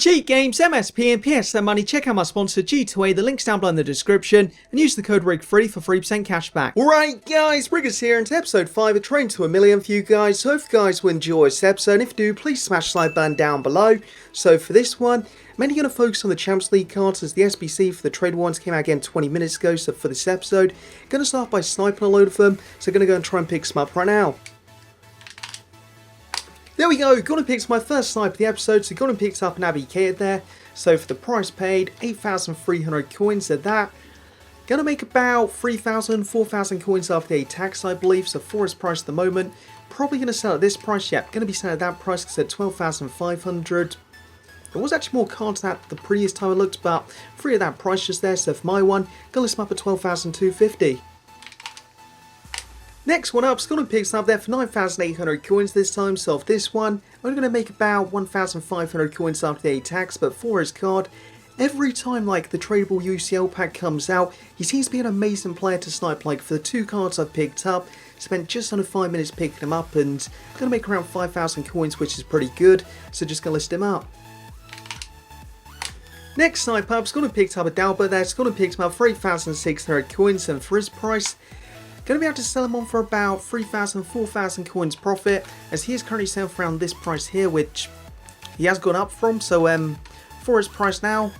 cheat games, MSP and PSN money, check out my sponsor G2A, the link's down below in the description, and use the code RIG3 for 3% cashback. Alright guys, Riggers here, and to episode 5 of Train to a Million for you guys. So if you guys will enjoy this episode, and if you do, please smash the like button down below. So for this one, I'm mainly going to focus on the Champions League cards, as the SBC for the trade ones came out again 20 minutes ago. So for this episode, I'm going to start by sniping a load of them, so I'm going to go and try and pick some up right now. There we go, gone and picked my first snipe of the episode, so gone and picked up an ABK there. So for the price paid, 8,300 coins at that. Gonna make about 3,000, 4,000 coins after the tax, I believe, so for its price at the moment. Probably gonna sell at this price, yeah, gonna be selling at that price because at 12,500. There was actually more cards at the previous time I looked, but 3 of that price just there, so for my one, gonna list them up at 12,250. Next one up, Scotland picks up there for 9,800 coins this time, so off this one, I'm going to make about 1,500 coins after the tax, but for his card, every time like the tradable UCL pack comes out, he seems to be an amazing player to snipe. Like for the 2 cards I've picked up, spent just under 5 minutes picking them up, and I'm going to make around 5,000 coins, which is pretty good, so just going to list him up. Next snipe up, Scotland picked up a Dalbert there, Scotland picked him up for 8,600 coins, and for his price, going to be able to sell him on for about 3,000, 4,000 coins profit, as he is currently selling for around this price here, which he has gone up from. So for his price now,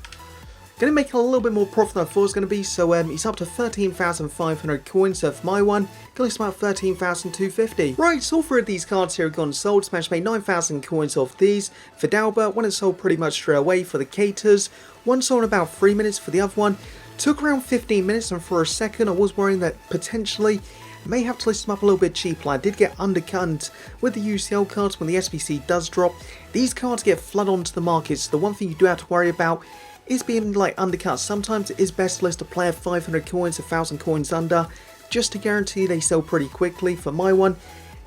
going to make a little bit more profit than I thought it was going to be. So he's up to 13,500 coins. So for my one, going to list about 13,250. Right, so all 3 of these cards here have gone sold. Smash made 9,000 coins off these. For Dalbert, one is sold pretty much straight away. For the Caters, one sold in about 3 minutes. For the other one, took around 15 minutes, and for a second I was worrying that potentially I may have to list them up a little bit cheaper. I did get undercut with the UCL cards when the SBC does drop. These cards get flooded onto the market, so the one thing you do have to worry about is being like undercut. Sometimes it is best to list a player 500 coins, 1,000 coins under, just to guarantee they sell pretty quickly. For my one,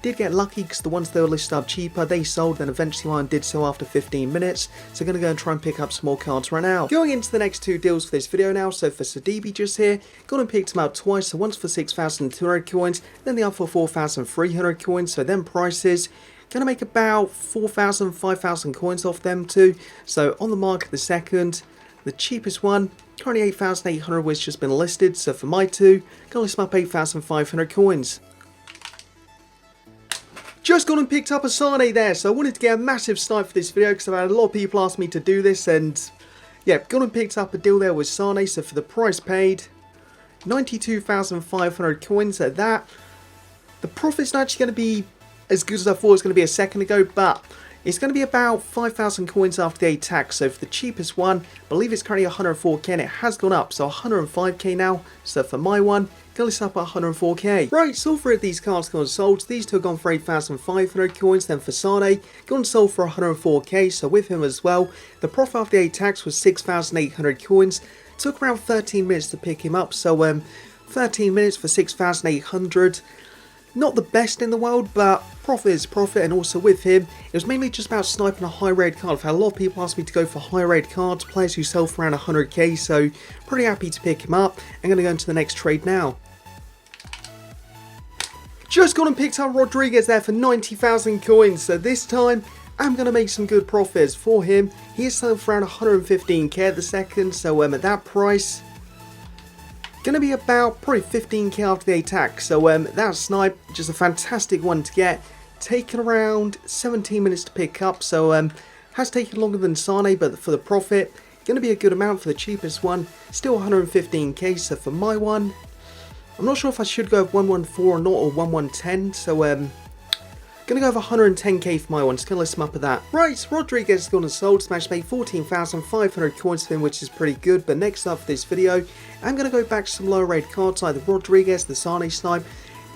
did get lucky because the ones that were listed up cheaper, they sold, then eventually one did so after 15 minutes. So I'm going to go and try and pick up some more cards right now. Going into the next 2 deals for this video now, so for Sadibi just here, gone and picked him out twice, so once for 6,200 coins, then the other for 4,300 coins, so them prices, going to make about 4,000, 5,000 coins off them too. So on the market the second, the cheapest one, currently 8,800 which just been listed, so for my 2, going to list them up 8,500 coins. Just gone and picked up a Sane there, so I wanted to get a massive snipe for this video because I've had a lot of people ask me to do this, and yeah, gone and picked up a deal there with Sane. So for the price paid, 92,500 coins at that. The profit's not actually going to be as good as I thought it was going to be a second ago, but it's going to be about 5,000 coins after the tax. So for the cheapest one, I believe it's currently 104k, and it has gone up, so 105k now. So for my one, going to list up at 104k. Right, so all 3 of these cards gone sold. These 2 have gone for 8,500 coins. Then for Sane, gone sold for 104k. So with him as well, the profit after the tax was 6,800 coins. Took around 13 minutes to pick him up. So 13 minutes for 6,800. Not the best in the world, but profit is profit. And also with him, it was mainly just about sniping a high raid card. I've had a lot of people ask me to go for high raid cards, players who sell for around 100k, so pretty happy to pick him up. I'm going to go into the next trade now. Just gone and picked up Rodrigues there for 90,000 coins, so this time I'm going to make some good profits for him. He is selling for around 115k at the second, so at that price, going to be about probably 15k after the attack. So that snipe, just a fantastic one to get. Taken around 17 minutes to pick up, so has taken longer than Sane, but for the profit, going to be a good amount for the cheapest one. Still 115k, so for my one, I'm not sure if I should go with 114 or not, or 1110, so going to go with 110k for my one, just going to list them up at that. Right, Rodrigues has gone and sold, smash made 14,500 coins for him, which is pretty good. But next up for this video, I'm going to go back to some lower rated cards, either Rodrigues, the Sane snipe.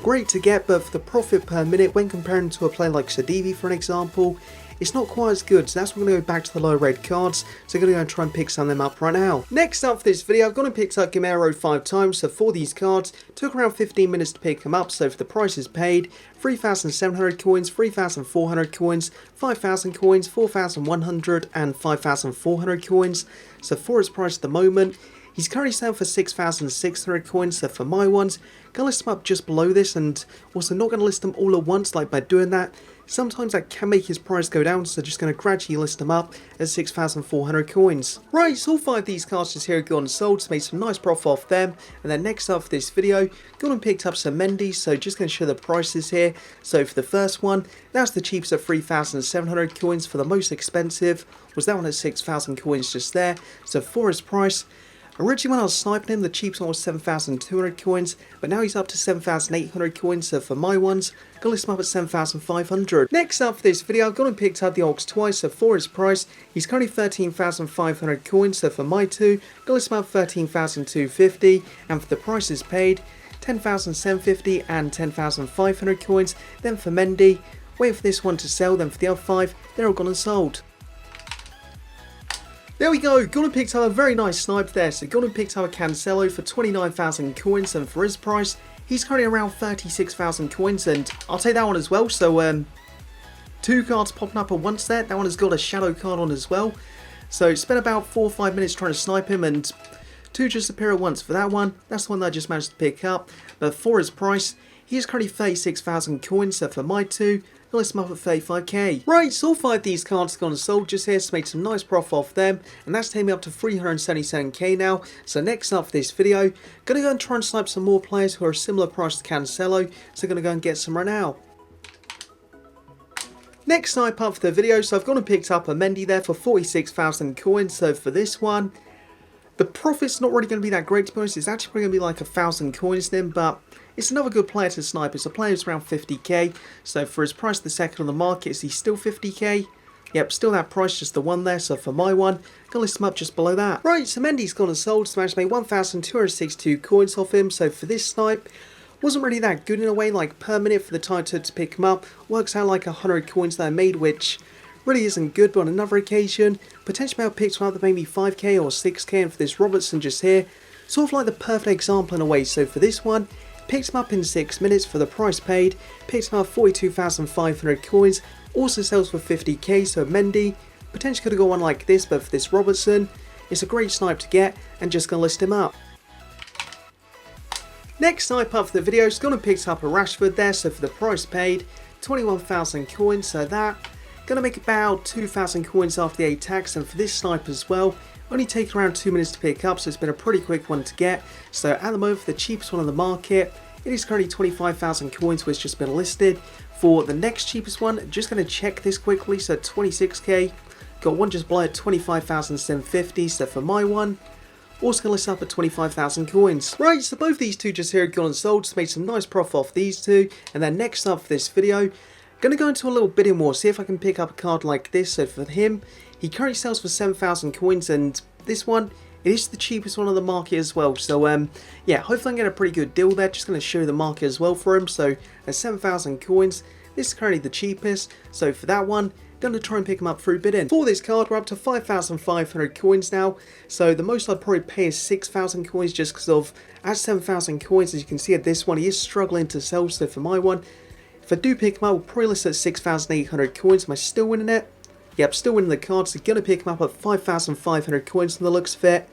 Great to get, but for the profit per minute, when comparing to a player like Sadibi for an example, it's not quite as good, so that's why I'm going to go back to the lower rated cards, so I'm going to go and try and pick some of them up right now. Next up for this video, I've gone and picked up Gamero 5 times, so for these cards, took around 15 minutes to pick them up, so for the prices paid, 3,700 coins, 3,400 coins, 5,000 coins, 4,100 and 5,400 coins, so for its price at the moment, He's currently selling for 6,600 coins, so for my ones, going to list them up just below this, and also not going to list them all at once. Like by doing that, sometimes that can make his price go down, so just going to gradually list them up at 6,400 coins. Right, so all 5 of these cards just here have gone and sold, so made some nice profit off them. And then next up for this video, gone and picked up some Mendy, so just going to show the prices here. So for the first one, that's the cheapest at 3,700 coins. For the most expensive was that one at 6,000 coins just there. So for his price, originally when I was sniping him, the cheapest one was 7,200 coins, but now he's up to 7,800 coins, so for my ones, I'm going to list him up at 7,500. Next up for this video, I've gone and picked up the Ox twice, so for his price, he's currently 13,500 coins, so for my two, I'm going to list him up 13,250, and for the prices paid, 10,750 and 10,500 coins. Then for Mendy, waiting for this one to sell, then for the other 5, they're all gone and sold. There we go, gone and picked up a very nice snipe there. So gone and picked up a Cancelo for 29,000 coins, and for his price, he's currently around 36,000 coins, and I'll take that one as well. So 2 cards popping up at once there. That one has got a shadow card on as well. So spent about 4 or 5 minutes trying to snipe him, and 2 just appear at once. For that one, that's the one that I just managed to pick up. But for his price, he's currently 36,000 coins, so for my 2, I'll list them up at 35k. Right, so all 5 of these cards have gone and sold just here, so made some nice profit off them, and that's taken me up to 377k now. So next up for this video, gonna go and try and snipe some more players who are a similar price to Cancelo, so gonna go and get some right now. Next snipe up for the video, so I've gone and picked up a Mendy there for 46,000 coins, so for this one, the profit's not really going to be that great to be honest. It's actually probably going to be like 1,000 coins then, but it's another good player to snipe. It's a player who's around 50k, so for his price the second on the market, is he still 50k? Yep, still that price, just the one there, so for my one, I'm going to list him up just below that. Right, so Mendy's gone and sold, so I managed to make 1,262 coins off him, so for this snipe, wasn't really that good in a way, like per minute for the time to pick him up, works out like 100 coins that I made, which really isn't good, but on another occasion, potentially I picked one up that maybe 5k or 6k, and for this Robertson just here, sort of like the perfect example in a way. So for this one, picked him up in 6 minutes for the price paid, picked him up 42,500 coins, also sells for 50k, so Mendy, potentially could have got one like this, but for this Robertson, it's a great snipe to get, and just going to list him up. Next snipe up for the video, is going to pick up a Rashford there, so for the price paid, 21,000 coins, so that gonna make about 2,000 coins after the 8 tax, and for this snipe as well, only taken around 2 minutes to pick up, so it's been a pretty quick one to get. So at the moment, for the cheapest one on the market, it is currently 25,000 coins, which has just been listed. For the next cheapest one, just gonna check this quickly, so 26k, got one just below at 25,750, so for my one, also going to list up at 25,000 coins. Right, so both these two just here have gone and sold, just made some nice profit off these two, and then next up for this video, going to go into a little bidding war, see if I can pick up a card like this. So for him, he currently sells for 7,000 coins, and this one, it is the cheapest one on the market as well. So yeah, hopefully I can get a pretty good deal there. Just going to show the market as well for him. So at 7,000 coins, this is currently the cheapest. So for that one, going to try and pick him up through bidding. For this card, we're up to 5,500 coins now. So the most I'd probably pay is 6,000 coins, just because of, at 7,000 coins, as you can see at this one, he is struggling to sell. So for my one, if I do pick him up, we'll probably list at 6,800 coins. Am I still winning it? Yep, still winning the card. So going to pick him up at 5,500 coins from the looks of it.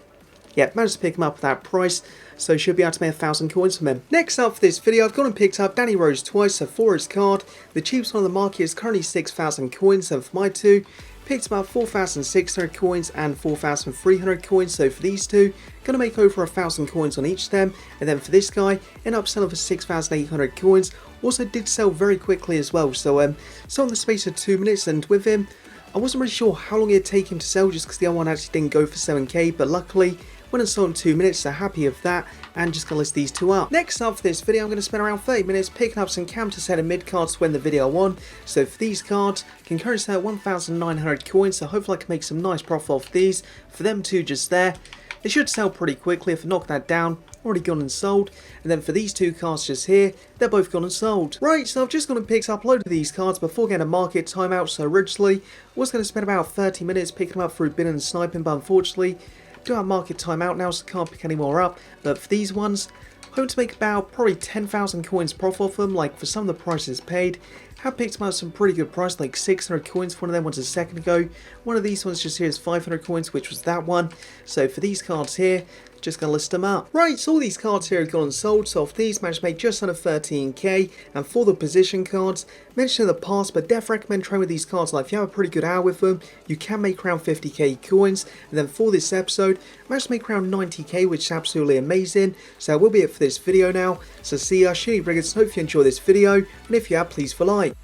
Yep, managed to pick him up at that price. So should be able to make 1,000 coins from him. Next up for this video, I've gone and picked up Danny Rose twice. So for his card, the cheapest one on the market is currently 6,000 coins. And for my two, picked up 4,600 coins and 4,300 coins. So for these two, going to make over 1,000 coins on each of them. And then for this guy, end up selling for 6,800 coins. Also did sell very quickly as well. So sold in the space of 2 minutes, and with him, I wasn't really sure how long it'd take him to sell, just because the other one actually didn't go for 7k, but luckily went and sold in 2 minutes, so happy with that, and just going to list these two up. Next up for this video, I'm going to spend around 30 minutes picking up some counter set and mid cards to win the video on. So for these cards, I can currently sell 1,900 coins, so hopefully I can make some nice profit off these. For them two just there, they should sell pretty quickly. If I knock that down, already gone and sold. And then for these two cards just here, they're both gone and sold. Right, so I've just gone and picked up a load of these cards before getting a market timeout. So originally, I was going to spend about 30 minutes picking them up through bidding and sniping, but unfortunately, I do have market timeout now, so I can't pick any more up. But for these ones, I hope to make about probably 10,000 coins profit off them. Like for some of the prices paid, I have picked them out some pretty good price, like 600 coins for one of them ones a second ago. One of these ones just here is 500 coins, which was that one. So for these cards here, just going to list them up. Right, so all these cards here have gone and sold, so off these managed to make just under 13k, and for the position cards, mentioned in the past, but definitely recommend trying with these cards. Like if you have a pretty good hour with them, you can make around 50k coins, and then for this episode, managed to make around 90k, which is absolutely amazing. So that will be it for this video now, so see ya, UniqueRiggers, hope you enjoy this video, and if you have, please leave a like.